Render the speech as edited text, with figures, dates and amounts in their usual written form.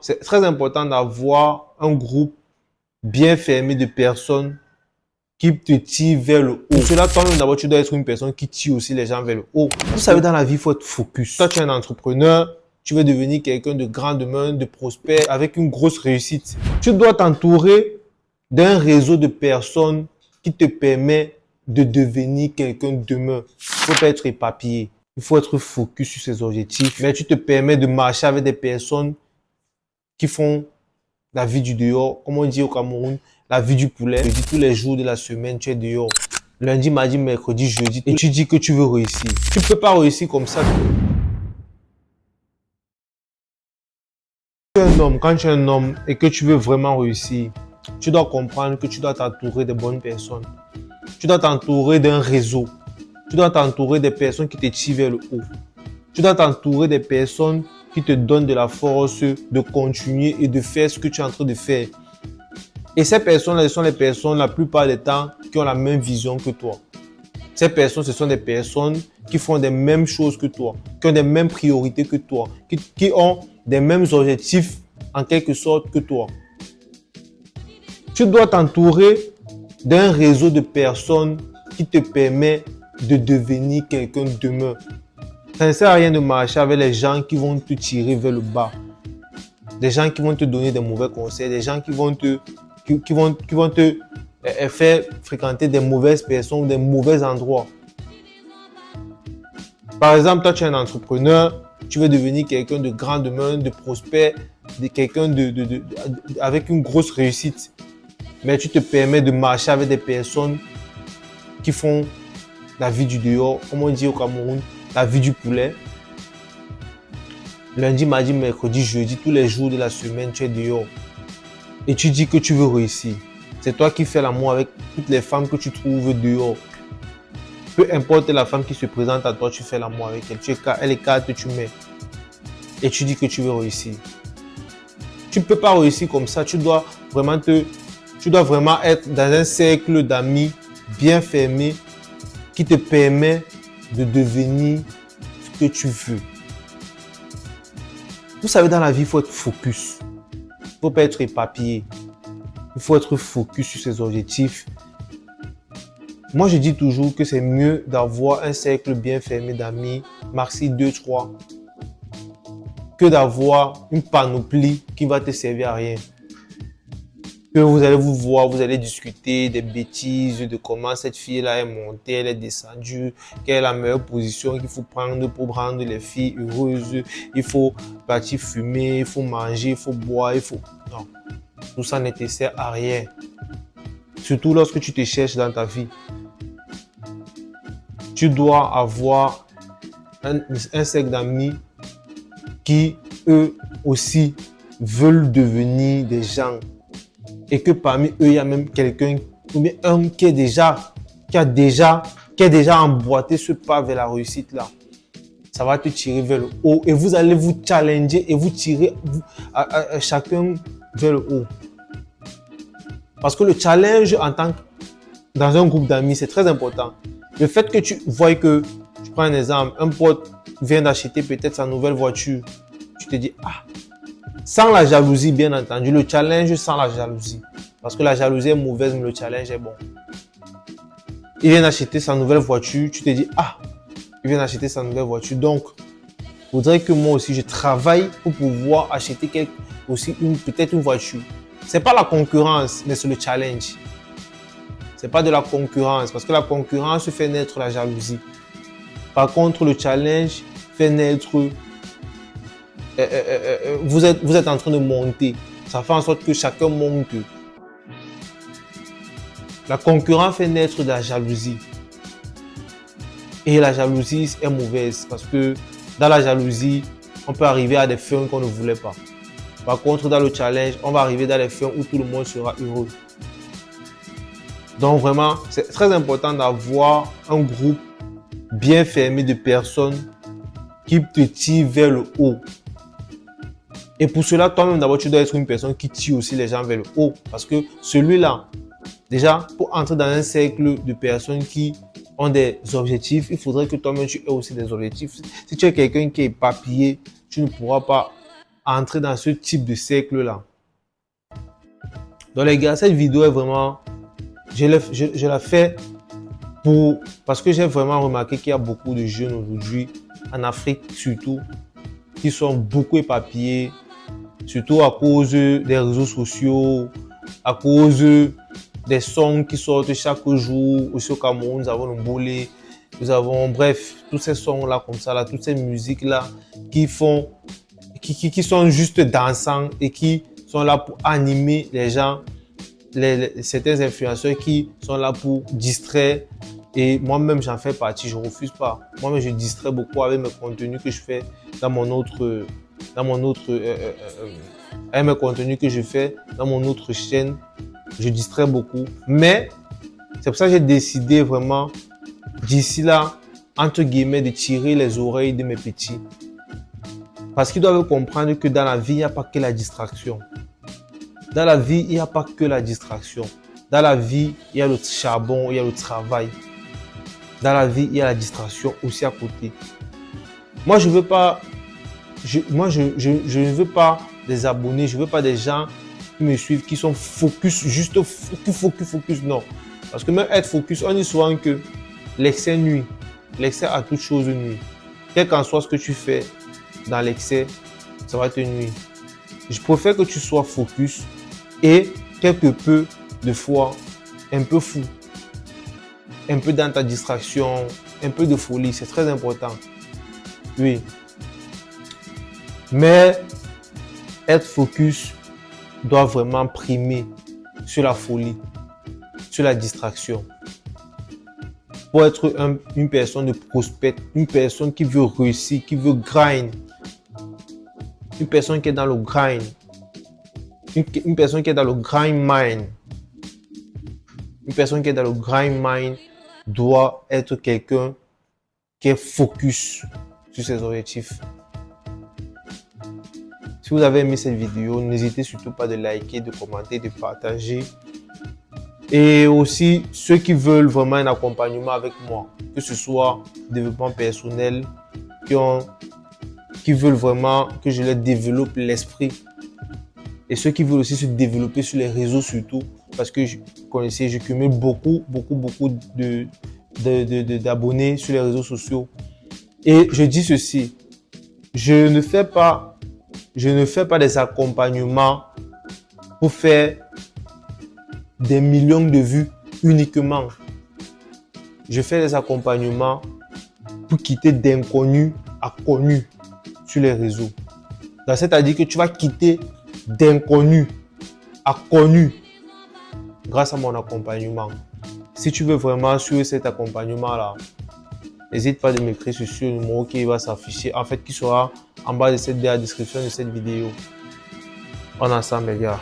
c'est très important d'avoir un groupe bien fermé de personnes qui te tirent vers le haut. Pour cela, toi-même, d'abord, tu dois être une personne qui tire aussi les gens vers le haut. Vous savez, dans la vie, il faut être focus. Toi, tu es un entrepreneur, tu veux devenir quelqu'un de grand demain, de prospère, avec une grosse réussite. Tu dois t'entourer d'un réseau de personnes qui te permet de devenir quelqu'un demain. Il ne faut pas être éparpillé. Il faut être focus sur ses objectifs. Mais tu te permets de marcher avec des personnes qui font la vie du dehors, comme on dit au Cameroun, la vie du poulet. Je dis tous les jours de la semaine, tu es dehors. Lundi, mardi, mercredi, jeudi. Et tu dis que tu veux réussir. Tu ne peux pas réussir comme ça. Quand tu es un homme et que tu veux vraiment réussir, tu dois comprendre que tu dois t'entourer de bonnes personnes. Tu dois t'entourer d'un réseau. Tu dois t'entourer des personnes qui te tirent vers le haut. Tu dois t'entourer des personnes qui te donnent de la force de continuer et de faire ce que tu es en train de faire. Et ces personnes-là, ce sont les personnes, la plupart du temps, qui ont la même vision que toi. Ces personnes, ce sont des personnes qui font les mêmes choses que toi, qui ont les mêmes priorités que toi, qui ont des mêmes objectifs en quelque sorte que toi. Tu dois t'entourer d'un réseau de personnes qui te permet de devenir quelqu'un demain. Ça ne sert à rien de marcher avec les gens qui vont te tirer vers le bas. Des gens qui vont te donner des mauvais conseils, des gens qui vont te faire fréquenter des mauvaises personnes, des mauvais endroits. Par exemple, toi, tu es un entrepreneur, tu veux devenir quelqu'un de grand demain, de prospère, de quelqu'un avec une grosse réussite. Mais tu te permets de marcher avec des personnes qui font la vie du dehors, comme on dit au Cameroun, la vie du poulet. Lundi, mardi, mercredi, jeudi, tous les jours de la semaine, tu es dehors. Et tu dis que tu veux réussir. C'est toi qui fais l'amour avec toutes les femmes que tu trouves dehors. Peu importe la femme qui se présente à toi, tu fais l'amour avec elle. Elle écarte, tu mets. Et tu dis que tu veux réussir. Tu ne peux pas réussir comme ça. Tu dois vraiment être dans un cercle d'amis bien fermé qui te permet de devenir ce que tu veux. Vous savez, dans la vie, il faut être focus. Il ne faut pas être éparpillé. Il faut être focus sur ses objectifs. Moi, je dis toujours que c'est mieux d'avoir un cercle bien fermé d'amis, maxi 2-3, que d'avoir une panoplie qui va te servir à rien. Que vous allez vous voir, vous allez discuter des bêtises, de comment cette fille-là est montée, elle est descendue, quelle est la meilleure position qu'il faut prendre pour rendre les filles heureuses. Il faut partir fumer, il faut manger, il faut boire, il faut... Non, tout ça ne te sert à rien. Surtout lorsque tu te cherches dans ta vie. Tu dois avoir un cercle d'amis qui, eux aussi, veulent devenir des gens. Et que parmi eux, il y a même quelqu'un, ou bien un qui a déjà emboîté ce pas vers la réussite là. Ça va te tirer vers le haut et vous allez vous challenger et vous tirer chacun vers le haut. Parce que le challenge dans un groupe d'amis, c'est très important. Le fait que tu vois que, je prends un exemple, un pote vient d'acheter peut-être sa nouvelle voiture. Tu te dis, ah, sans la jalousie, bien entendu, le challenge sans la jalousie. Parce que la jalousie est mauvaise, mais le challenge est bon. Il vient d'acheter sa nouvelle voiture, tu te dis, ah, il vient d'acheter sa nouvelle voiture. Donc, il faudrait que moi aussi, je travaille pour pouvoir acheter peut-être une voiture. Ce n'est pas la concurrence, mais c'est le challenge. Ce n'est pas de la concurrence, parce que la concurrence fait naître la jalousie. Par contre, le challenge fait naître... vous êtes en train de monter. Ça fait en sorte que chacun monte. La concurrence fait naître de la jalousie. Et la jalousie est mauvaise parce que dans la jalousie, on peut arriver à des fins qu'on ne voulait pas. Par contre, dans le challenge, on va arriver dans les fins où tout le monde sera heureux. Donc vraiment, c'est très important d'avoir un groupe bien fermé de personnes qui te tirent vers le haut. Et pour cela, toi-même, d'abord, tu dois être une personne qui tire aussi les gens vers le haut. Parce que celui-là, déjà, pour entrer dans un cercle de personnes qui ont des objectifs, il faudrait que toi-même, tu aies aussi des objectifs. Si tu es quelqu'un qui est éparpillé, tu ne pourras pas entrer dans ce type de cercle-là. Donc les gars, cette vidéo est vraiment... Je la fais parce que j'ai vraiment remarqué qu'il y a beaucoup de jeunes aujourd'hui, en Afrique surtout, qui sont beaucoup éparpillés, surtout à cause des réseaux sociaux, à cause des sons qui sortent chaque jour. Aussi au Cameroun, nous avons le Mbolé, nous avons, bref, tous ces sons-là comme ça, là, toutes ces musiques-là qui sont juste dansants et qui sont là pour animer les gens, certains influenceurs qui sont là pour distraire. Et moi-même, j'en fais partie, je refuse pas. Moi-même, je distrais beaucoup avec mes contenus que je fais avec mes contenus que je fais dans mon autre chaîne. Je distrais beaucoup. Mais c'est pour ça que j'ai décidé vraiment, d'ici là, entre guillemets, de tirer les oreilles de mes petits. Parce qu'ils doivent comprendre que dans la vie, il n'y a pas que la distraction. Dans la vie, il n'y a pas que la distraction. Dans la vie, il y a le charbon, il y a le travail. Dans la vie, il y a la distraction aussi à côté. Moi, je ne veux pas des abonnés, je ne veux pas des gens qui me suivent, qui sont focus, juste focus, non. Parce que même être focus, on dit souvent que l'excès nuit. L'excès à toute chose nuit. Quel qu'en soit ce que tu fais dans l'excès, ça va te nuire. Je préfère que tu sois focus et quelque peu de fois un peu fou. Un peu dans ta distraction, un peu de folie, c'est très important. Oui. Mais être focus doit vraiment primer sur la folie, sur la distraction. Pour être une personne de prospect, une personne qui veut réussir, qui veut grind, une personne qui est dans le grind, une personne qui est dans le grind mind, une personne qui est dans le grind mind doit être quelqu'un qui est focus sur ses objectifs. Si vous avez aimé cette vidéo, n'hésitez surtout pas de liker, de commenter, de partager. Et aussi, ceux qui veulent vraiment un accompagnement avec moi, que ce soit développement personnel, qui veulent vraiment que je leur développe l'esprit. Et ceux qui veulent aussi se développer sur les réseaux surtout, parce que je cumule beaucoup d'abonnés sur les réseaux sociaux. Et je dis ceci, je ne fais pas des accompagnements pour faire des millions de vues uniquement. Je fais des accompagnements pour quitter d'inconnus à connus sur les réseaux. C'est-à-dire que tu vas quitter d'inconnus à connus grâce à mon accompagnement. Si tu veux vraiment suivre cet accompagnement-là, n'hésite pas de m'écrire sur le numéro qui va s'afficher, en fait qui sera en bas de la description de cette vidéo. On est ensemble les gars.